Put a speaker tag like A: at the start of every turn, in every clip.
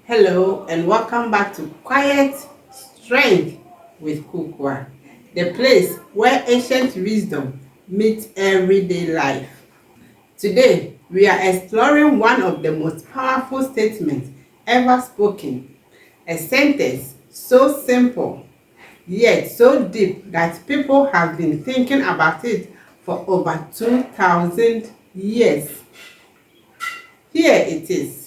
A: Hello and welcome back to Quiet Strength with Kukua, the place where ancient wisdom meets everyday life. Today, we are exploring one of the most powerful statements ever spoken, a sentence so simple yet so deep that people have been thinking about it for over 2,000 years. Here it is.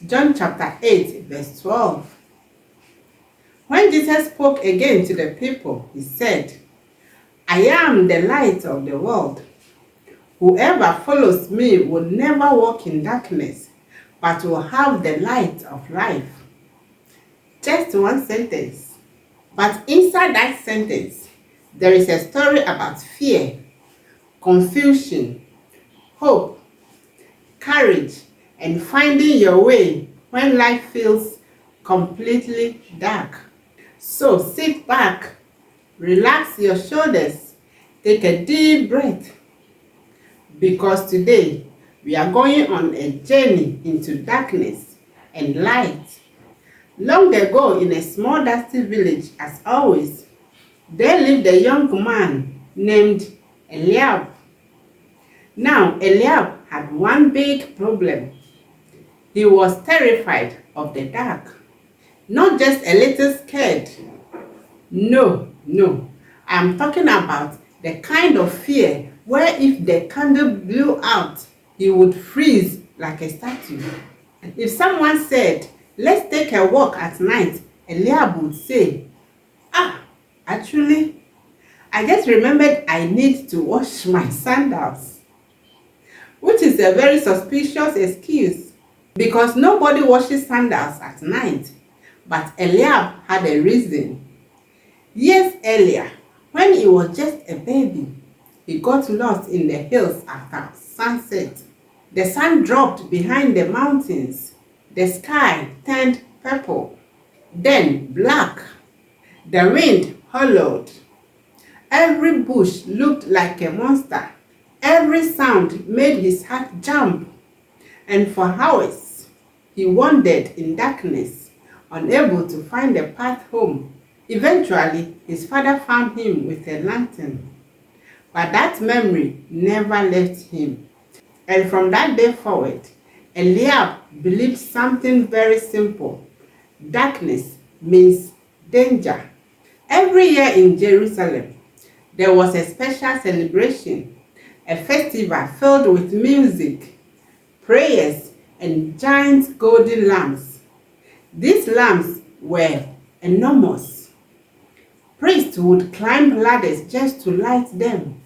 A: John chapter 8, verse 12. When Jesus spoke again to the people, he said, I am the light of the world. Whoever follows me will never walk in darkness, but will have the light of life. Just one sentence. But inside that sentence, there is a story about fear, confusion, hope, courage, and finding your way when life feels completely dark. So sit back, relax your shoulders, take a deep breath, because today we are going on a journey into darkness and light. Long ago, in a small dusty village, as always, there lived a young man named Eliab. Now, Eliab had one big problem. He was terrified of the dark. Not just a little scared. No. I'm talking about the kind of fear where if the candle blew out, he would freeze like a statue. If someone said, let's take a walk at night, Eliab would say, actually, I just remembered I need to wash my sandals. Which is a very suspicious excuse, because nobody washes sandals at night. But Eliab had a reason. Years earlier, when he was just a baby, he got lost in the hills after sunset. The sun dropped behind the mountains. The sky turned purple, then black. The wind hollowed. Every bush looked like a monster. Every sound made his heart jump. And for hours, he wandered in darkness, unable to find a path home. Eventually, his father found him with a lantern. But that memory never left him. And from that day forward, Eliab believed something very simple. Darkness means danger. Every year in Jerusalem, there was a special celebration, a festival filled with music, prayers, and giant golden lamps. These lamps were enormous. Priests would climb ladders just to light them.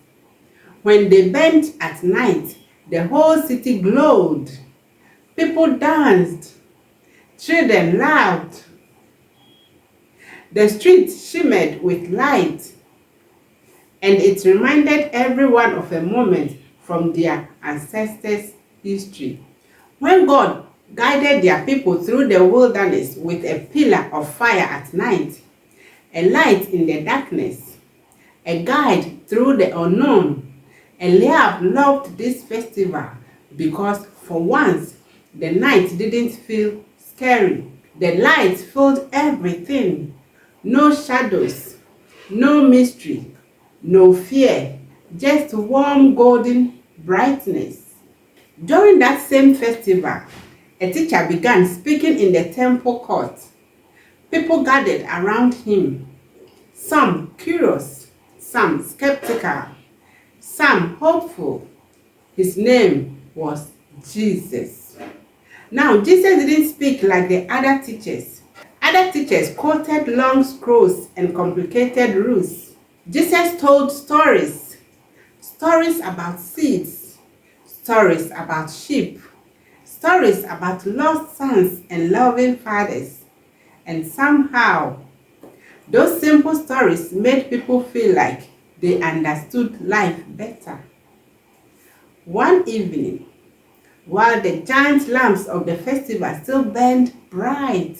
A: When they burned at night, the whole city glowed. People danced. Children laughed. The streets shimmered with light. And it reminded everyone of a moment from their ancestors' history. When God guided their people through the wilderness with a pillar of fire at night, a light in the darkness, a guide through the unknown, Eliab loved this festival because for once the night didn't feel scary. The light filled everything. No shadows, no mystery, no fear, just warm golden brightness. During that same festival, a teacher began speaking in the temple court. People gathered around him, some curious, some skeptical, some hopeful. His name was Jesus. Now, Jesus didn't speak like the other teachers. Other teachers quoted long scrolls and complicated rules. Jesus told stories. Stories about seeds, stories about sheep, stories about lost sons and loving fathers. And somehow, those simple stories made people feel like they understood life better. One evening, while the giant lamps of the festival still burned bright,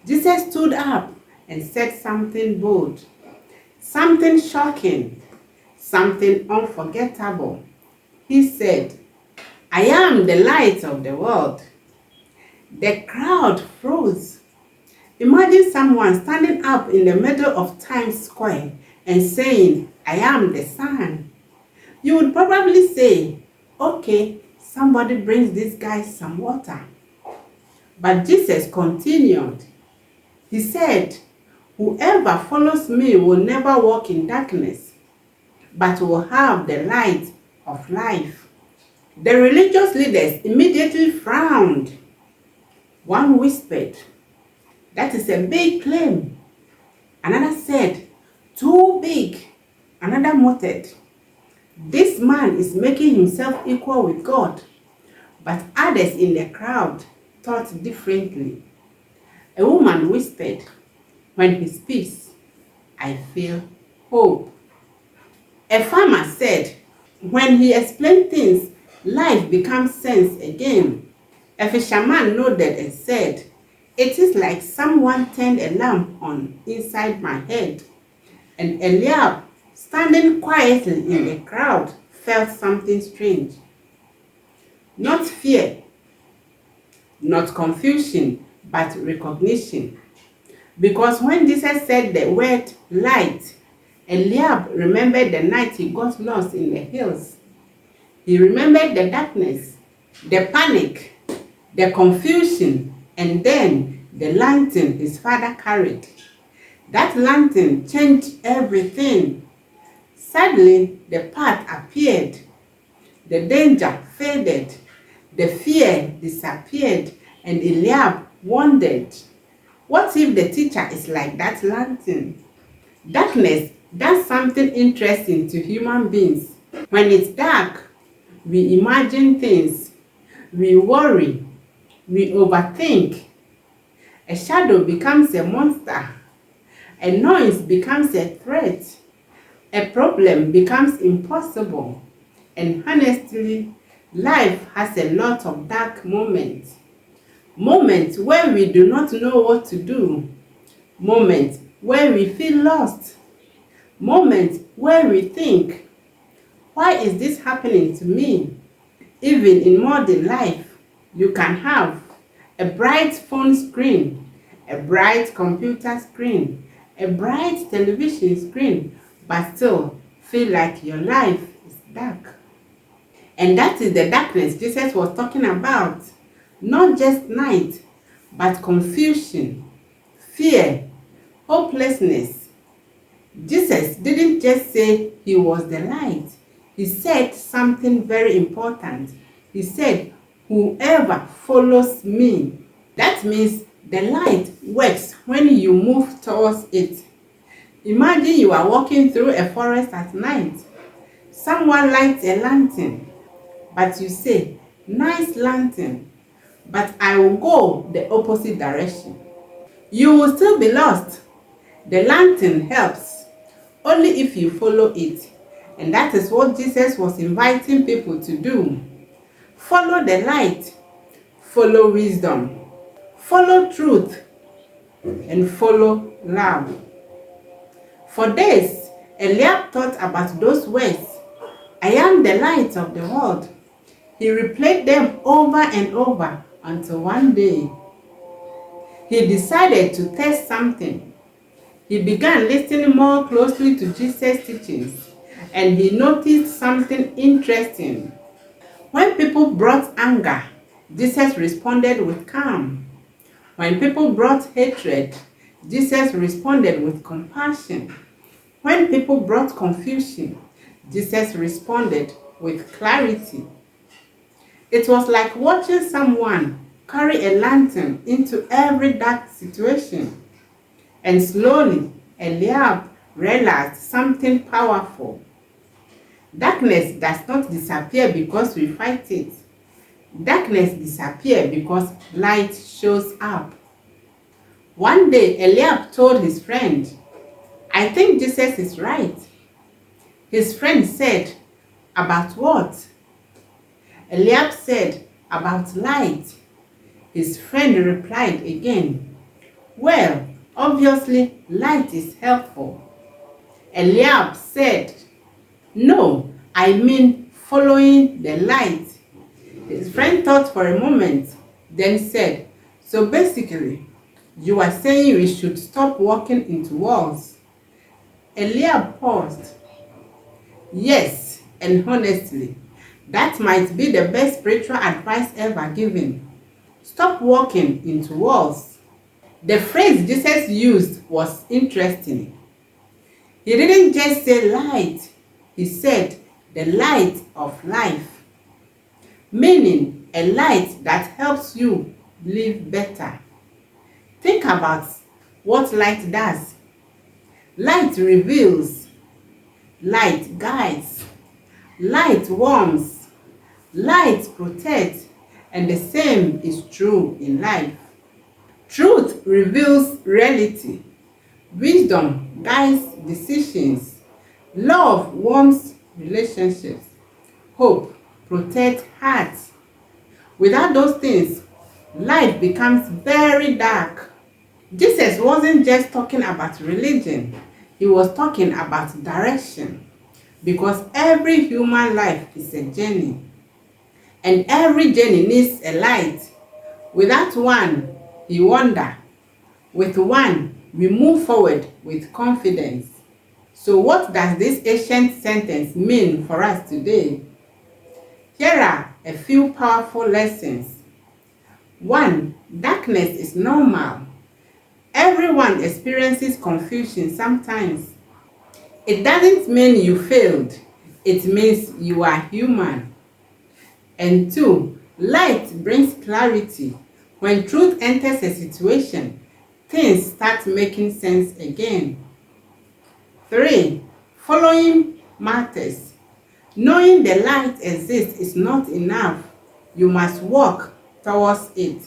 A: Jesus stood up and said something bold, something shocking, something unforgettable. He said, "I am the light of the world." The crowd froze. Imagine someone standing up in the middle of Times Square and saying, "I am the sun." You would probably say, "Okay, somebody brings this guy some water." But Jesus continued. He said, "Whoever follows me will never walk in darkness, but will have the light of life." The religious leaders immediately frowned. One whispered, "That is a big claim." Another said, "Too big." Another muttered, "This man is making himself equal with God." But others in the crowd thought differently. A woman whispered, "When he speaks, I feel hope." A farmer said, "When he explains things, life becomes sense again." A fisherman nodded and said, "It is like someone turned a lamp on inside my head." And Eliab, standing quietly in the crowd, felt something strange. Not fear, not confusion, but recognition. Because when Jesus said the word light, Eliab remembered the night he got lost in the hills. He remembered the darkness, the panic, the confusion, and then the lantern his father carried. That lantern changed everything. Suddenly, the path appeared. The danger faded. The fear disappeared, and Eliab wondered, what if the teacher is like that lantern? Darkness does something interesting to human beings. When it's dark, we imagine things, we worry, we overthink. A shadow becomes a monster. A noise becomes a threat. A problem becomes impossible. And honestly, life has a lot of dark moments. Moments where we do not know what to do. Moments where we feel lost. Moments where we think, why is this happening to me? Even in modern life, you can have a bright phone screen, a bright computer screen, a bright television screen, but still feel like your life is dark. And that is the darkness Jesus was talking about. Not just night, but confusion, fear, hopelessness. Jesus didn't just say he was the light. He said something very important. He said, "Whoever follows me." That means the light works when you move towards it. Imagine you are walking through a forest at night. Someone lights a lantern, but you say, "Nice lantern, but I will go the opposite direction." You will still be lost. The lantern helps only if you follow it. And that is what Jesus was inviting people to do. Follow the light, follow wisdom, follow truth, and follow love. For days, Eliab thought about those words. "I am the light of the world." He replayed them over and over until one day he decided to test something. He began listening more closely to Jesus' teachings, and he noticed something interesting. When people brought anger, Jesus responded with calm. When people brought hatred, Jesus responded with compassion. When people brought confusion, Jesus responded with clarity. It was like watching someone carry a lantern into every dark situation. And slowly, Eliab realized something powerful. Darkness does not disappear because we fight it. Darkness disappears because light shows up. One day, Eliab told his friend, "I think Jesus is right." His friend said, "About what?" Eliab said, "About light." His friend replied again, "Well, obviously light is helpful." Eliab said, No, I mean following the light. His friend thought for a moment, then said, so basically, you are saying we should stop walking into walls. Eliab paused. Yes, and honestly, that might be the best spiritual advice ever given. Stop walking into walls. The phrase Jesus used was interesting. He didn't just say light, he said the light of life, meaning a light that helps you live better. Think about what light does. Light reveals, light guides, light warms, light protects, and the same is true in life. Truth reveals reality. Wisdom guides decisions. Love warms relationships. Hope protects hearts. Without those things, life becomes very dark. Jesus wasn't just talking about religion. He was talking about direction. Because every human life is a journey. And every journey needs a light. Without one, you wander. With one, we move forward with confidence. So what does this ancient sentence mean for us today? Here are a few powerful lessons. 1. Darkness is normal. Everyone experiences confusion sometimes. It doesn't mean you failed. It means you are human. And 2. Light brings clarity. When truth enters a situation, things start making sense again. 3. Following matters. Knowing the light exists is not enough. You must walk towards it.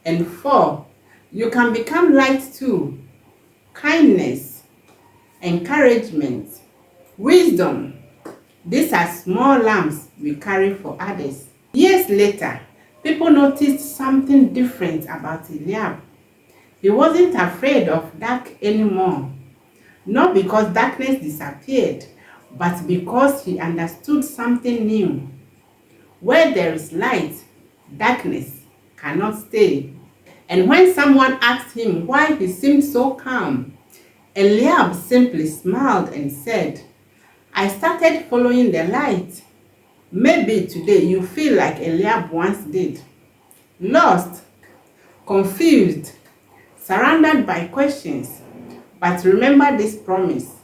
A: And 4. You can become light too. Kindness, encouragement, wisdom. These are small lamps we carry for others. Years later, people noticed something different about Eliab. He wasn't afraid of dark anymore. Not because darkness disappeared, but because he understood something new. Where there is light, darkness cannot stay. And when someone asked him why he seemed so calm, Eliab simply smiled and said, I started following the light. Maybe today you feel like Eliab once did. Lost, confused, surrounded by questions. But remember this promise.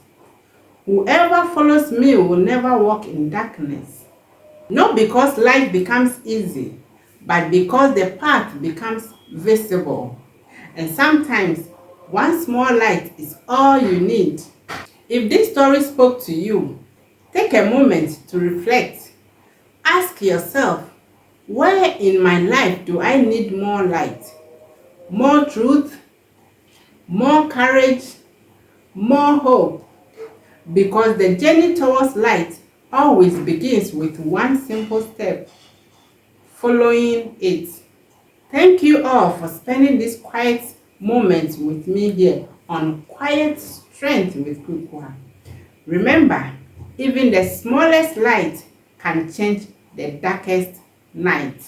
A: Whoever follows me will never walk in darkness. Not because life becomes easy, but because the path becomes visible. And sometimes one small light is all you need. If this story spoke to you, take a moment to reflect. Ask yourself, where in my life do I need more light? More truth? More courage? More hope? Because the journey towards light always begins with one simple step, following it. Thank you all for spending this quiet moment with me here on Quiet Strength with Kukua. Remember, even the smallest light can change the darkest night.